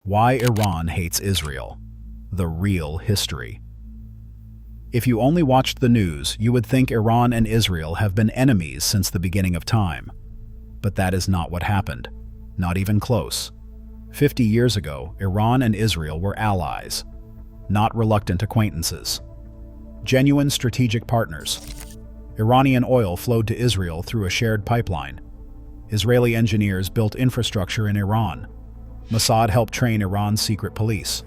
Why Iran hates Israel. The real history. If you only watched the news, you would think Iran and Israel have been enemies since the beginning of time. But that is not what happened. Not even close. 50 years ago, Iran and Israel were allies, not reluctant acquaintances. Genuine strategic partners. Iranian oil flowed to Israel through a shared pipeline. Israeli engineers built infrastructure in Iran. Mossad helped train Iran's secret police.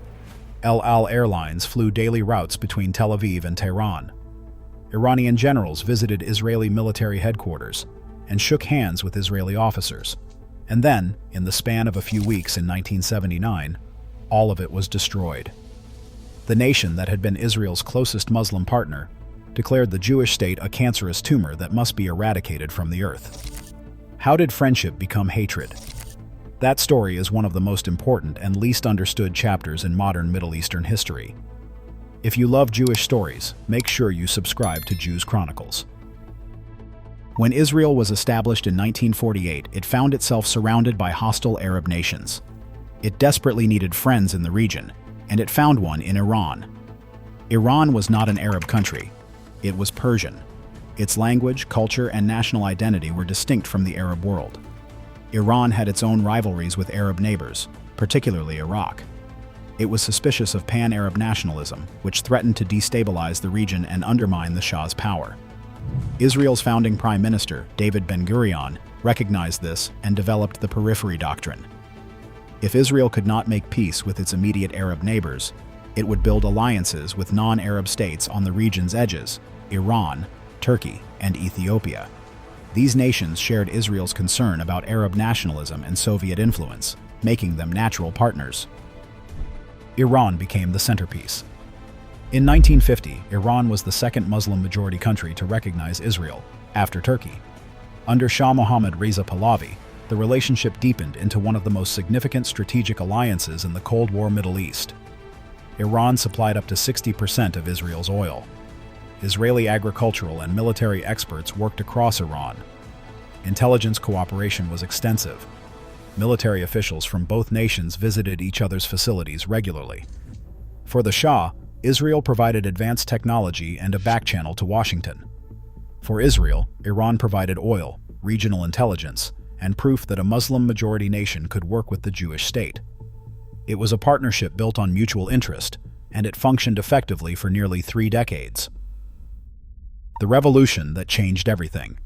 El Al Airlines flew daily routes between Tel Aviv and Tehran. Iranian generals visited Israeli military headquarters and shook hands with Israeli officers. And then, in the span of a few weeks in 1979, all of it was destroyed. The nation that had been Israel's closest Muslim partner declared the Jewish state a cancerous tumor that must be eradicated from the earth. How did friendship become hatred? That story is one of the most important and least understood chapters in modern Middle Eastern history. If you love Jewish stories, make sure you subscribe to Jews Chronicles. When Israel was established in 1948, it found itself surrounded by hostile Arab nations. It desperately needed friends in the region, and it found one in Iran. Iran was not an Arab country. It was Persian. Its language, culture, and national identity were distinct from the Arab world. Iran had its own rivalries with Arab neighbors, particularly Iraq. It was suspicious of pan-Arab nationalism, which threatened to destabilize the region and undermine the Shah's power. Israel's founding Prime Minister, David Ben-Gurion, recognized this and developed the Periphery Doctrine. If Israel could not make peace with its immediate Arab neighbors, it would build alliances with non-Arab states on the region's edges, Iran, Turkey, and Ethiopia. These nations shared Israel's concern about Arab nationalism and Soviet influence, making them natural partners. Iran became the centerpiece. In 1950, Iran was the second Muslim-majority country to recognize Israel, after Turkey. Under Shah Mohammad Reza Pahlavi, the relationship deepened into one of the most significant strategic alliances in the Cold War Middle East. Iran supplied up to 60% of Israel's oil. Israeli agricultural and military experts worked across Iran. Intelligence cooperation was extensive. Military officials from both nations visited each other's facilities regularly. For the Shah, Israel provided advanced technology and a back-channel to Washington. For Israel, Iran provided oil, regional intelligence, and proof that a Muslim-majority nation could work with the Jewish state. It was a partnership built on mutual interest, and it functioned effectively for nearly 3 decades. The revolution that changed everything.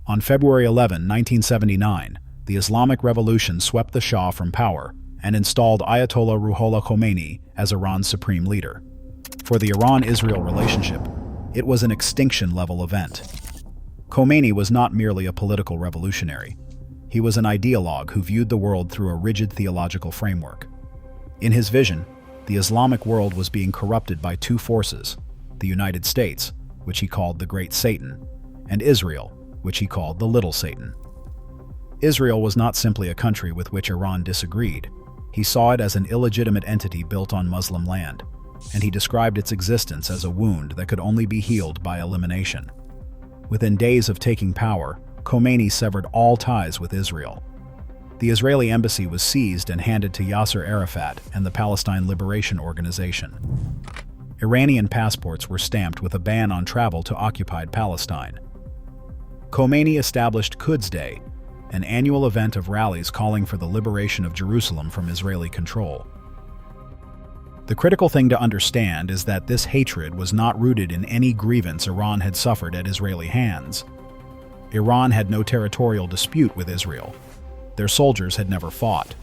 On February 11, 1979, the Islamic Revolution swept the Shah from power and installed Ayatollah Ruhollah Khomeini as Iran's supreme leader. For the Iran-Israel relationship, it was an extinction-level event. Khomeini was not merely a political revolutionary. He was an ideologue who viewed the world through a rigid theological framework. In his vision, the Islamic world was being corrupted by 2 forces: the United States, which he called the Great Satan, and Israel, which he called the Little Satan. Israel was not simply a country with which Iran disagreed. He saw it as an illegitimate entity built on Muslim land, and he described its existence as a wound that could only be healed by elimination. Within days of taking power, Khomeini severed all ties with Israel. The Israeli embassy was seized and handed to Yasser Arafat and the Palestine Liberation Organization. Iranian passports were stamped with a ban on travel to occupied Palestine. Khomeini established Quds Day, an annual event of rallies calling for the liberation of Jerusalem from Israeli control. The critical thing to understand is that this hatred was not rooted in any grievance Iran had suffered at Israeli hands. Iran had no territorial dispute with Israel. Their soldiers had never fought.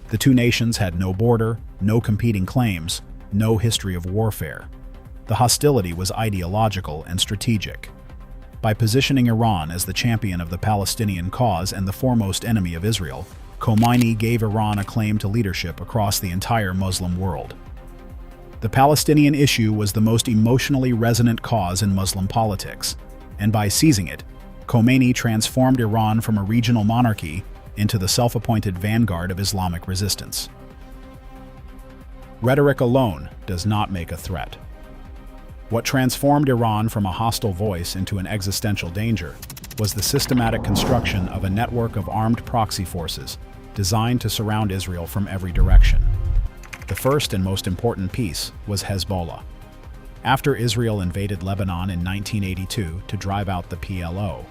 The 2 nations had no border, no competing claims, no history of warfare. The hostility was ideological and strategic. By positioning Iran as the champion of the Palestinian cause and the foremost enemy of Israel, Khomeini gave Iran a claim to leadership across the entire Muslim world. The Palestinian issue was the most emotionally resonant cause in Muslim politics, and by seizing it, Khomeini transformed Iran from a regional monarchy into the self-appointed vanguard of Islamic resistance. Rhetoric alone does not make a threat. What transformed Iran from a hostile voice into an existential danger was the systematic construction of a network of armed proxy forces designed to surround Israel from every direction. The first and most important piece was Hezbollah. After Israel invaded Lebanon in 1982 to drive out the PLO,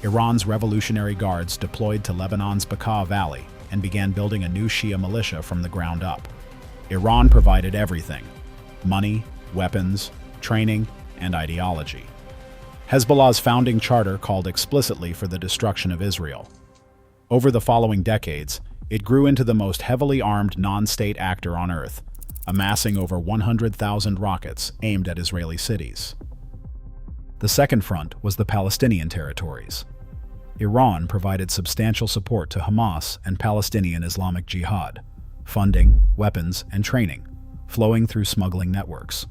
Iran's Revolutionary Guards deployed to Lebanon's Bekaa Valley and began building a new Shia militia from the ground up. Iran provided everything: money, weapons, training, and ideology. Hezbollah's founding charter called explicitly for the destruction of Israel. Over the following decades, it grew into the most heavily armed non-state actor on Earth, amassing over 100,000 rockets aimed at Israeli cities. The second front was the Palestinian territories. Iran provided substantial support to Hamas and Palestinian Islamic Jihad, funding, weapons, and training, flowing through smuggling networks.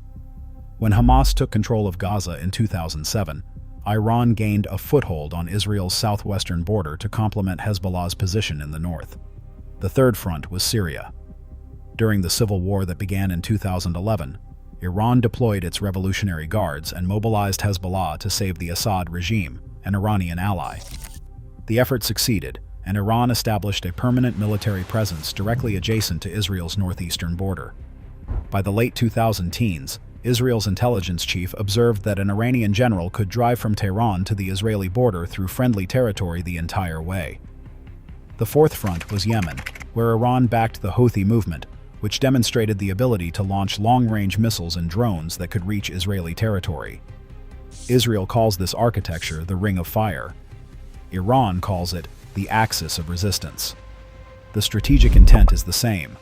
When Hamas took control of Gaza in 2007, Iran gained a foothold on Israel's southwestern border to complement Hezbollah's position in the north. The third front was Syria. During the civil war that began in 2011, Iran deployed its Revolutionary Guards and mobilized Hezbollah to save the Assad regime, an Iranian ally. The effort succeeded, and Iran established a permanent military presence directly adjacent to Israel's northeastern border. By the late 2010s, Israel's intelligence chief observed that an Iranian general could drive from Tehran to the Israeli border through friendly territory the entire way. The fourth front was Yemen, where Iran backed the Houthi movement, which demonstrated the ability to launch long-range missiles and drones that could reach Israeli territory. Israel calls this architecture the Ring of Fire. Iran calls it the Axis of Resistance. The strategic intent is the same: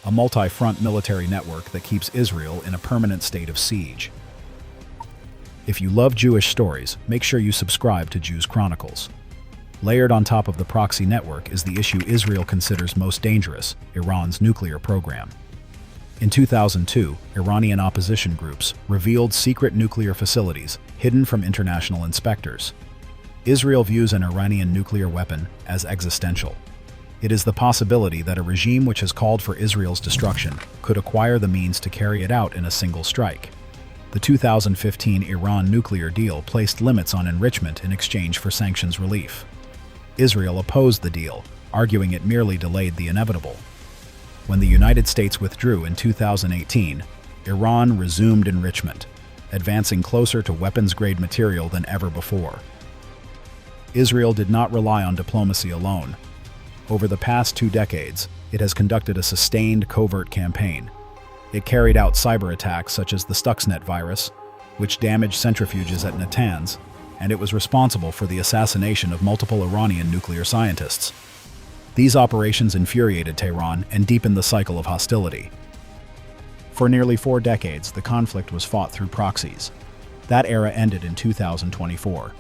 a multi-front military network that keeps Israel in a permanent state of siege. If you love Jewish stories, make sure you subscribe to Jews Chronicles. Layered on top of the proxy network is the issue Israel considers most dangerous: Iran's nuclear program. In 2002, Iranian opposition groups revealed secret nuclear facilities hidden from international inspectors. Israel views an Iranian nuclear weapon as existential. It is the possibility that a regime which has called for Israel's destruction could acquire the means to carry it out in a single strike. The 2015 Iran nuclear deal placed limits on enrichment in exchange for sanctions relief. Israel opposed the deal, arguing it merely delayed the inevitable. When the United States withdrew in 2018, Iran resumed enrichment, advancing closer to weapons-grade material than ever before. Israel did not rely on diplomacy alone. Over the past 2 decades, it has conducted a sustained covert campaign. It carried out cyber attacks such as the Stuxnet virus, which damaged centrifuges at Natanz, and it was responsible for the assassination of multiple Iranian nuclear scientists. These operations infuriated Tehran and deepened the cycle of hostility. For nearly 4 decades, the conflict was fought through proxies. That era ended in 2024.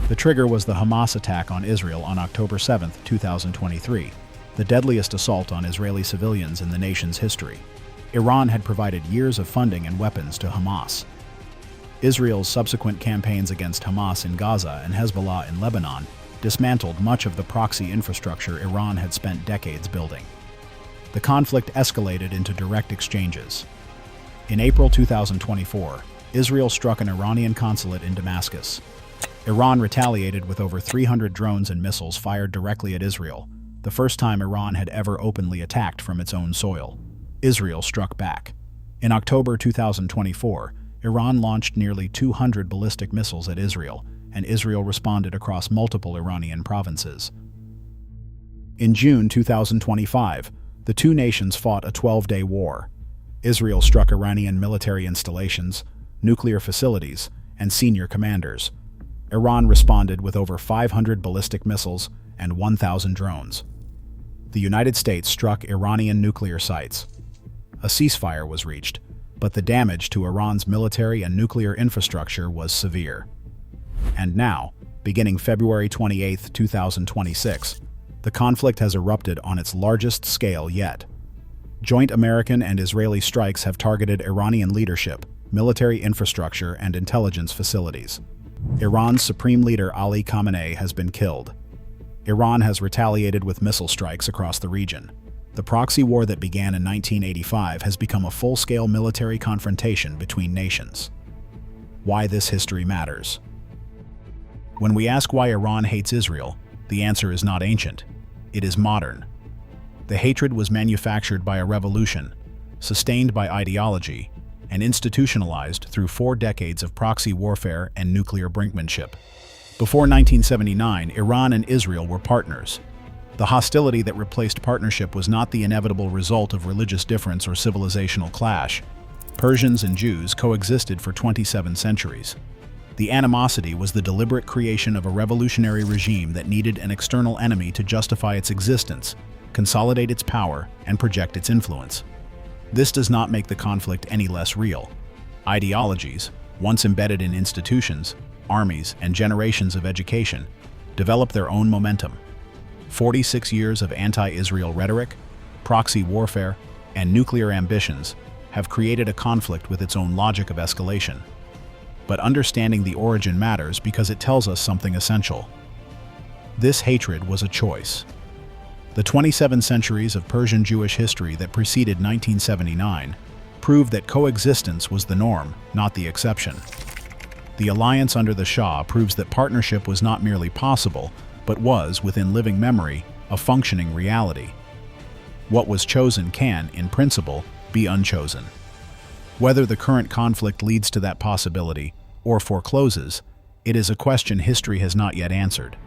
The trigger was the Hamas attack on Israel on October 7, 2023, the deadliest assault on Israeli civilians in the nation's history. Iran had provided years of funding and weapons to Hamas. Israel's subsequent campaigns against Hamas in Gaza and Hezbollah in Lebanon dismantled much of the proxy infrastructure Iran had spent decades building. The conflict escalated into direct exchanges. In April 2024, Israel struck an Iranian consulate in Damascus. Iran retaliated with over 300 drones and missiles fired directly at Israel, the first time Iran had ever openly attacked from its own soil. Israel struck back. In October 2024, Iran launched nearly 200 ballistic missiles at Israel, and Israel responded across multiple Iranian provinces. In June 2025, the two nations fought a 12-day war. Israel struck Iranian military installations, nuclear facilities, and senior commanders. Iran responded with over 500 ballistic missiles and 1,000 drones. The United States struck Iranian nuclear sites. A ceasefire was reached, but the damage to Iran's military and nuclear infrastructure was severe. And now, beginning February 28, 2026, the conflict has erupted on its largest scale yet. Joint American and Israeli strikes have targeted Iranian leadership, military infrastructure, and intelligence facilities. Iran's supreme leader Ali Khamenei has been killed. Iran has retaliated with missile strikes across the region. The proxy war that began in 1985 has become a full-scale military confrontation between nations. Why this history matters. When we ask why Iran hates Israel, the answer is not ancient. It is modern. The hatred was manufactured by a revolution, sustained by ideology, and institutionalized through 4 decades of proxy warfare and nuclear brinkmanship. Before 1979, Iran and Israel were partners. The hostility that replaced partnership was not the inevitable result of religious difference or civilizational clash. Persians and Jews coexisted for 27 centuries. The animosity was the deliberate creation of a revolutionary regime that needed an external enemy to justify its existence, consolidate its power, and project its influence. This does not make the conflict any less real. Ideologies, once embedded in institutions, armies, and generations of education, develop their own momentum. 46 years of anti-Israel rhetoric, proxy warfare, and nuclear ambitions have created a conflict with its own logic of escalation. But understanding the origin matters because it tells us something essential. This hatred was a choice. The 27 centuries of Persian Jewish history that preceded 1979 proved that coexistence was the norm, not the exception. The alliance under the Shah proves that partnership was not merely possible, but was, within living memory, a functioning reality. What was chosen can, in principle, be unchosen. Whether the current conflict leads to that possibility or forecloses, it is a question history has not yet answered.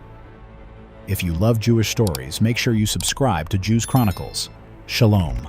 If you love Jewish stories, make sure you subscribe to Jews Chronicles. Shalom.